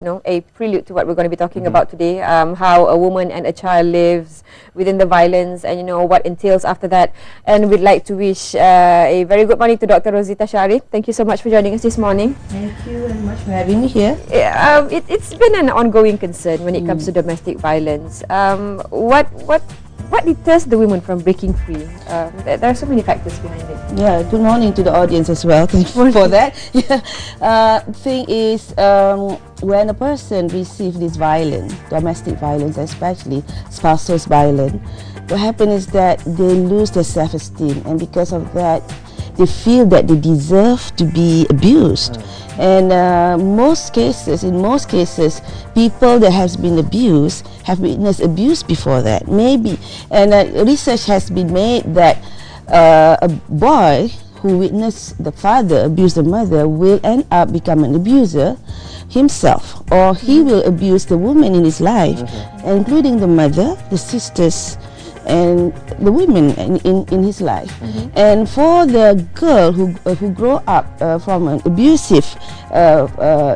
a prelude to what we're going to be talking about today, how a woman and a child lives within the violence and, what entails after that. And we'd like to wish a very good morning to Dr. Rozieta Shaary. Thank you so much for joining us this morning. Thank you very much for having me here. It's been an ongoing concern when it comes to domestic violence. What deters the women from breaking free? There are so many factors behind it. Yeah, good morning to the audience as well. Thank you for that. Thing is, when a person receives this violence, domestic violence, especially spousal violence, what happens is that they lose their self-esteem, and because of that, they feel that they deserve to be abused. And in most cases, people that has been abused have witnessed abuse before that, maybe. And research has been made that a boy who witnessed the father abuse the mother will end up becoming an abuser himself, or he will abuse the woman in his life, including the mother, the sisters, and the women in his life. And for the girl who grow up from an abusive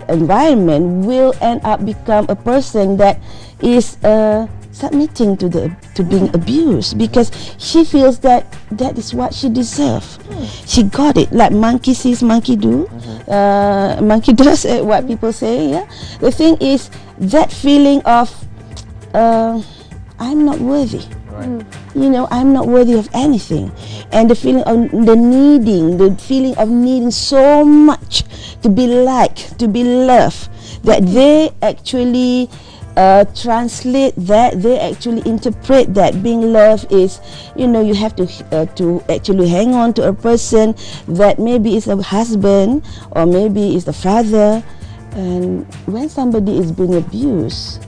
environment will end up become a person that is submitting to being abused, because she feels that is what she deserves. She got it, like monkey sees, monkey do. Monkey does, what people say. Yeah. The thing is that feeling of I'm not worthy. I'm not worthy of anything, and the feeling of the feeling of needing so much to be liked, to be loved, that they actually translate that, they actually interpret that being loved is, you have to actually hang on to a person that maybe is a husband or maybe is the father. And when somebody is being abused,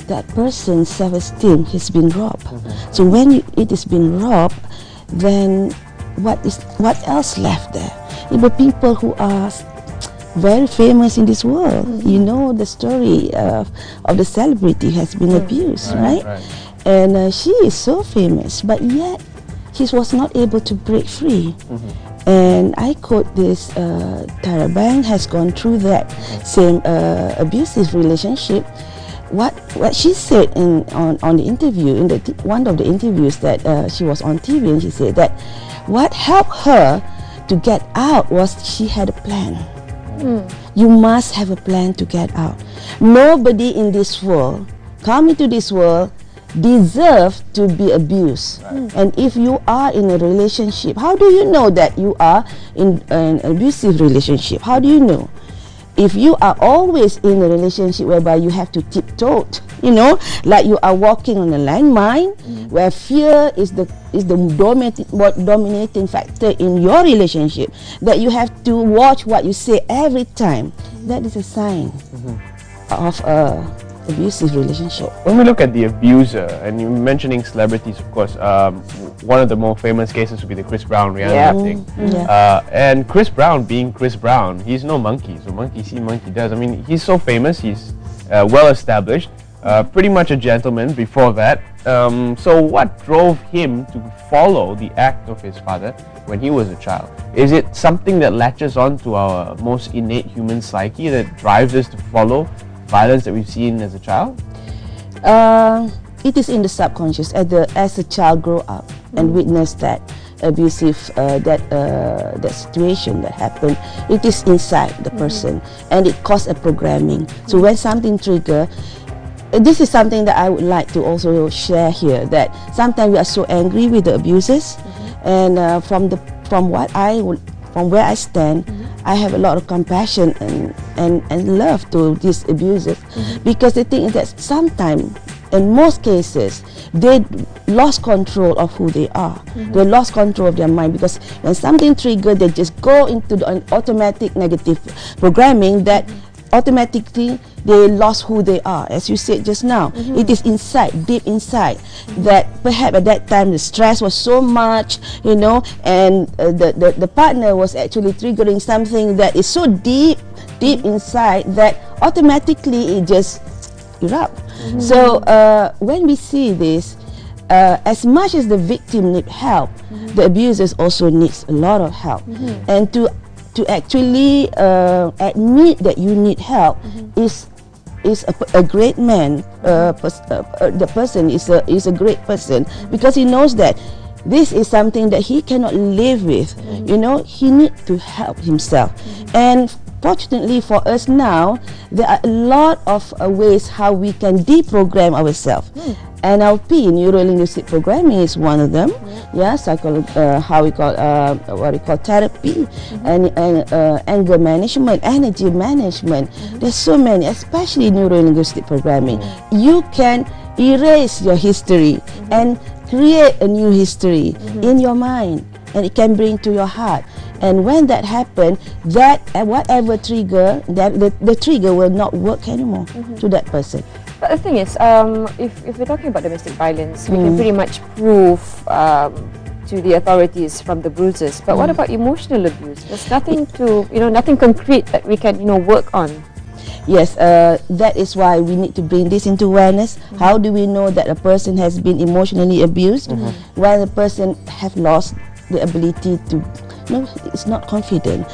that person's self-esteem has been robbed. So when it is been robbed, then what else left there? The people who are very famous in this world, the story of the celebrity has been abused, right? And she is so famous, but yet she was not able to break free. And I quote this, Tara Banks has gone through that same abusive relationship. What she said on the interview, in one of the interviews that she was on TV, and she said that what helped her to get out was she had a plan. You must have a plan to get out. Nobody in this world, come into this world, deserve to be abused. And if you are in a relationship, how do you know that you are in an abusive relationship? How do you know? If you are always in a relationship whereby you have to tiptoe, like you are walking on a landmine, where fear is the dominating factor in your relationship, that you have to watch what you say every time, that is a sign of abusive relationship. When we look at the abuser, and you're mentioning celebrities, of course, one of the more famous cases would be the Chris Brown reality thing. And Chris Brown, being Chris Brown, he's no monkey. So monkey see, monkey does. I mean, he's so famous, he's well established, pretty much a gentleman before that. So what drove him to follow the act of his father when he was a child? Is it something that latches on to our most innate human psyche that drives us to follow violence that we've seen as a child? It is in the subconscious. As a child grow up and witness that abusive that situation that happened, it is inside the person, and it causes a programming. So when something trigger, this is something that I would like to also share here, that sometimes we are so angry with the abusers, and from where I stand, I have a lot of compassion and love to these abusers, because the thing is that sometimes, in most cases, they lost control of who they are. They lost control of their mind, because when something triggers, they just go into an automatic negative programming that automatically they lost who they are. As you said just now, it is inside, deep inside, that perhaps at that time the stress was so much, and the partner was actually triggering something that is so deep inside that automatically it just erupts. So when we see this, as much as the victim needs help, the abusers also needs a lot of help. And to actually admit that you need help is is a great man. The person is a great person because he knows that this is something that he cannot live with. You know, he needs to help himself. And fortunately for us now, there are a lot of ways how we can deprogram ourselves. NLP, neuro-linguistic programming, is one of them. Yeah, how we call what we call therapy, and anger management, energy management. There's so many, especially neuro-linguistic programming. You can erase your history and create a new history in your mind, and it can bring to your heart. And when that happens, that whatever trigger, that the trigger will not work anymore to that person. But the thing is, if we're talking about domestic violence, we can pretty much prove to the authorities from the bruises. But what about emotional abuse? There's nothing nothing concrete that we can, work on. Yes, that is why we need to bring this into awareness. How do we know that a person has been emotionally abused? When a person have lost the ability to, it's not confident.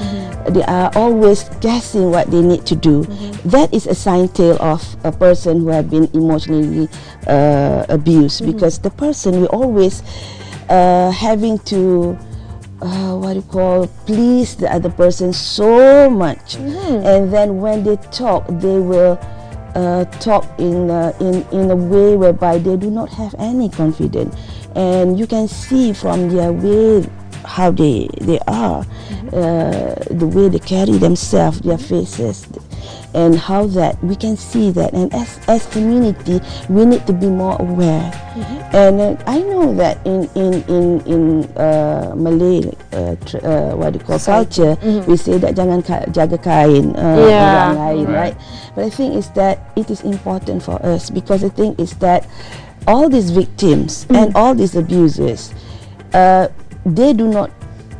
They are always guessing what they need to do. That is a sign tale of a person who have been emotionally abused, because the person will always having to please the other person so much, and then when they talk, they will talk in a way whereby they do not have any confidence, and you can see from their way how they are, the way they carry themselves, their faces, and how that we can see that. And as community, we need to be more aware. And I know that in Malay culture, we say that jangan jaga kain orang lain, right? But I think is that it is important for us, because the thing is that all these victims and all these abusers, they do not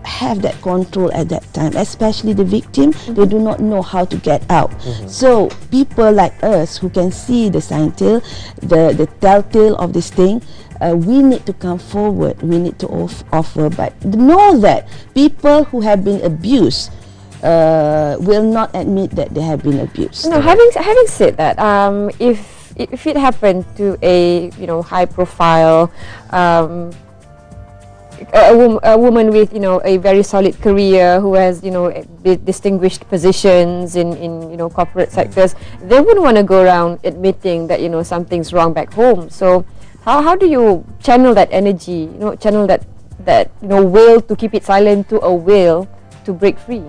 have that control at that time, especially the victim. They do not know how to get out. So people like us who can see the sign tale, the telltale of this thing, we need to come forward. We need to offer, but know that people who have been abused will not admit that they have been abused. No, having said that, if it happened to a high profile a woman with a very solid career, who has distinguished positions in corporate sectors, they wouldn't want to go around admitting that something's wrong back home. So how do you channel that energy, channel that will to keep it silent to a will to break free?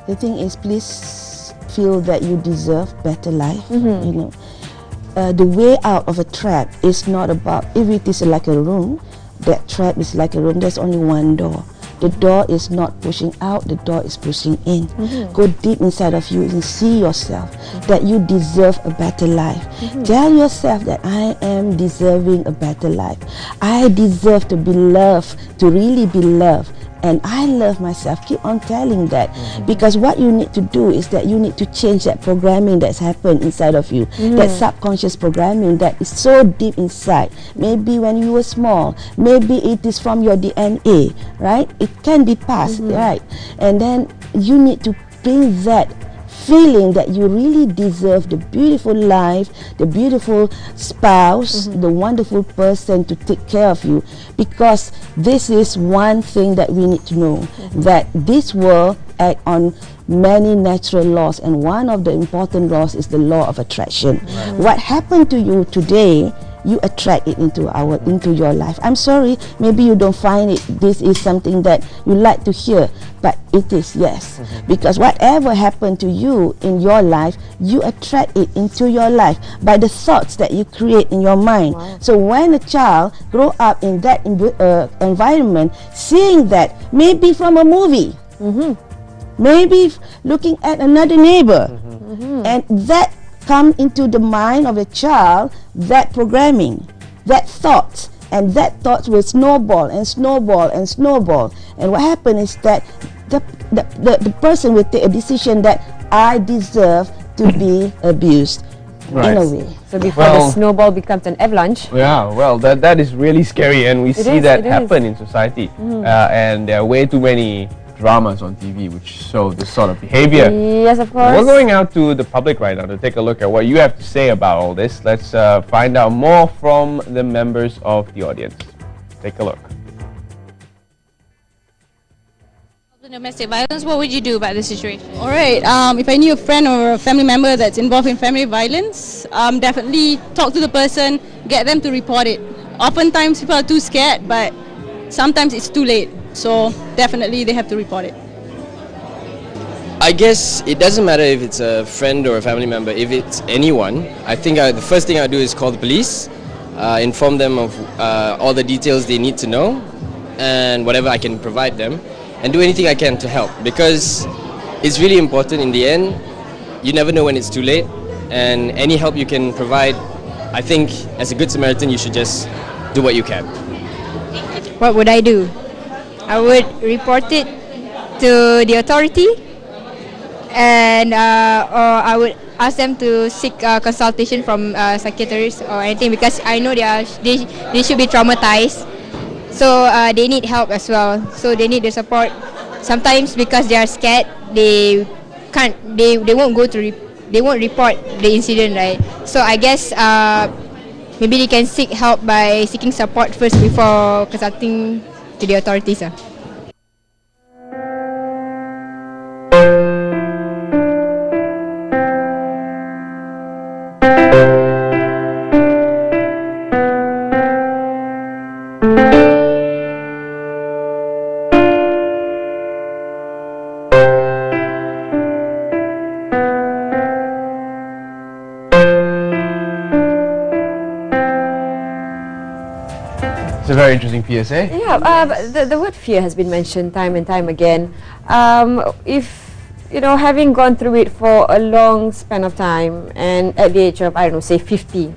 The thing is, please feel that you deserve better life. The way out of a trap is not about, if it is like a room, that trap is like a room, there's only one door. The door is not pushing out, the door is pushing in. Go deep inside of you and see yourself that you deserve a better life. Tell yourself that I am deserving a better life. I deserve to be loved, to really be loved. And I love myself. Keep on telling that, because what you need to do is that you need to change that programming that's happened inside of you, that subconscious programming that is so deep inside. Maybe when you were small, maybe it is from your DNA, right? It can be passed, right? And then you need to bring that feeling that you really deserve the beautiful life, the beautiful spouse, the wonderful person to take care of you. Because this is one thing that we need to know, that this world acts on many natural laws, and one of the important laws is the law of attraction. What happened to you today, you attract it into your life. I'm sorry, maybe you don't find it, this is something that you like to hear, but it is, yes. Because whatever happened to you in your life, you attract it into your life by the thoughts that you create in your mind. So when a child grow up in that environment, seeing that maybe from a movie, maybe looking at another neighbor, and that come into the mind of a child, that programming, that thought, and that thought will snowball and snowball and snowball. And what happens is that the person will take a decision that I deserve to be abused, in a way. So before the snowball becomes an avalanche. Yeah, well, that is really scary, and we see that happen in society. And there are way too many dramas on TV which show this sort of behavior. Yes, of course. We're going out to the public right now to take a look at what you have to say about all this. Let's find out more from the members of the audience. Take a look. Domestic violence, what would you do about the situation? All right, if I knew a friend or a family member that's involved in family violence, definitely talk to the person, get them to report it. Oftentimes people are too scared, but sometimes it's too late. So definitely they have to report it. I guess it doesn't matter if it's a friend or a family member, if it's anyone. I think the first thing I do is call the police, inform them of all the details they need to know and whatever I can provide them, and do anything I can to help, because it's really important in the end. You never know when it's too late, and any help you can provide, I think as a good Samaritan you should just do what you can. What would I do? I would report it to the authority, and or I would ask them to seek consultation from psychiatrists or anything, because I know they should be traumatized. So they need help as well. So they need the support. Sometimes because they are scared, they won't go to they won't report the incident, right? So I guess maybe they can seek help by seeking support first before consulting to the authorities. It's a very interesting PSA. Yeah, but the word fear has been mentioned time and time again. If you know, having gone through it for a long span of time, and at the age of, I don't know, say 50,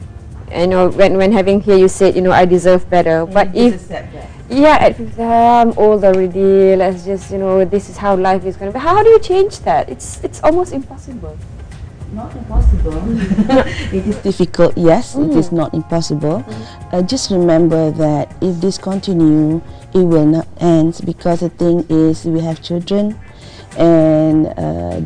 you know, when having here you said, you know, I deserve better. But if at 50, I'm old already. Let's just, you know, this is how life is going to be. How do you change that? It's almost impossible. Not impossible. It is difficult, yes. It is not impossible. Just remember that if this continue, it will not end, because the thing is, we have children, and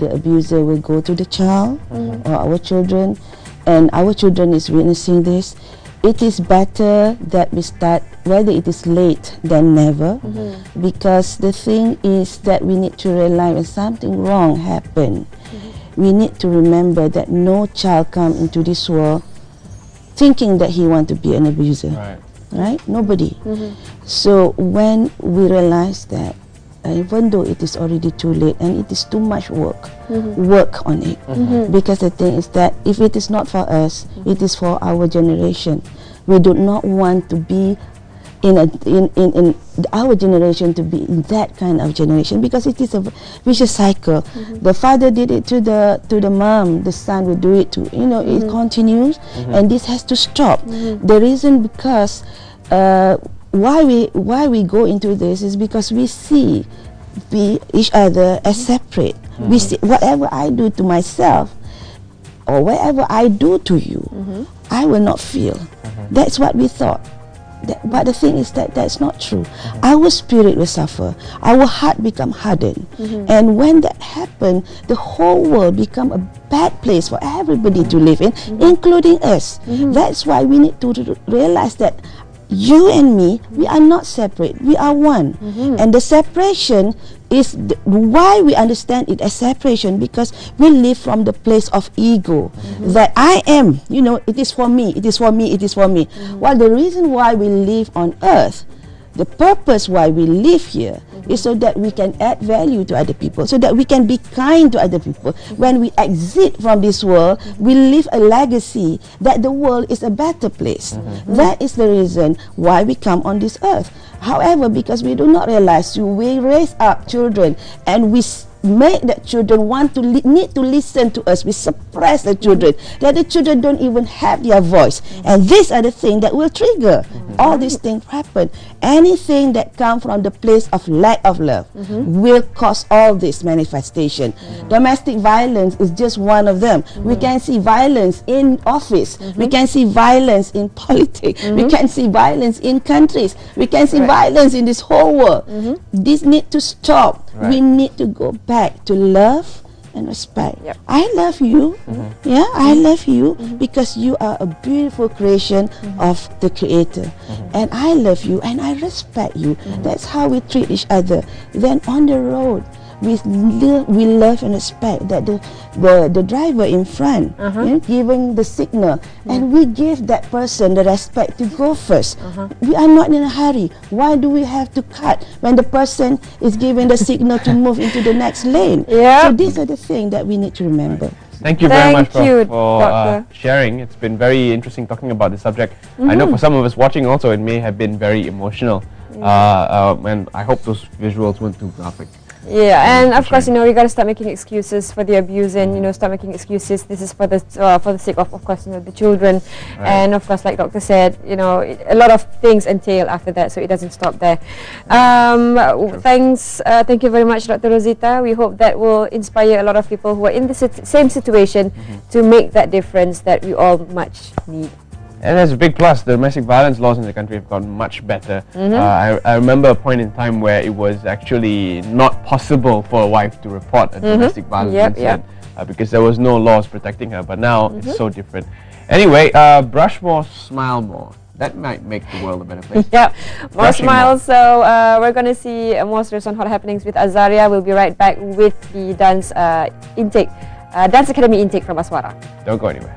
the abuser will go to the child or our children, and our children is witnessing this. It is better that we start, whether it is late than never, because the thing is that we need to realize when something wrong happened, we need to remember that no child comes into this world thinking that he wants to be an abuser. Right? Nobody. So when we realize that, even though it is already too late and it is too much work, work on it. Because the thing is that if it is not for us, it is for our generation. We do not want to be in our generation, to be in that kind of generation, because it is a vicious cycle. The father did it to the mom, the son will do it to, you know, it continues, and this has to stop. The reason because why we go into this is because we see each other as separate. We see whatever I do to myself or whatever I do to you, I will not feel. That's what we thought. But the thing is that that's not true. Our spirit will suffer. Our heart become hardened. And when that happens, the whole world become a bad place for everybody to live in, including us. That's why we need to realize that you and me, we are not separate. We are one. And the separation is why we understand it as separation, because we live from the place of ego, that I am, you know, it is for me, it is for me, it is for me. While the reason why we live on earth, the purpose why we live here is so that we can add value to other people, so that we can be kind to other people. When we exit from this world, we leave a legacy that the world is a better place. That is the reason why we come on this earth. However, because we do not realize, we raise up children and we make the children want to need to listen to us. We suppress the children, that the children don't even have their voice, and these are the things that will trigger All these things happen. Anything that comes from the place of lack of love will cause all this manifestation. Domestic violence is just one of them. We can see violence in office. We can see violence in politics. We can see violence in countries. We can see violence in this whole world. This need to stop. We need to go back to love and respect. I love you. Yeah, I love you because you are a beautiful creation of the Creator. And I love you and I respect you. That's how we treat each other. Then on the road, we love and respect that the driver in front giving the signal, and we give that person the respect to go first. We are not in a hurry. Why do we have to cut when the person is giving the signal to move into the next lane? So these are the things that we need to remember. Thank you very much for sharing. It's been very interesting talking about this subject. I know for some of us watching also, it may have been very emotional. And I hope those visuals weren't too graphic. Yeah, and of course, you know, we got to start making excuses for the abuse, and you know, start making excuses. This is for the sake of course, you know, the children, and of course, like Doctor said, you know, a lot of things entail after that, so it doesn't stop there. Thank you very much, Dr. Rozieta. We hope that will inspire a lot of people who are in the same situation to make that difference that we all much need. And that's a big plus. The domestic violence laws in the country have gotten much better. I remember a point in time where it was actually not possible for a wife to report a domestic violence incident because there was no laws protecting her. But now it's so different. Anyway, brush more, smile more. That might make the world a better place. More smiles. So we're going to see more stories on Hot Happenings with Azaria. We'll be right back with the Dance Academy intake from Aswara. Don't go anywhere.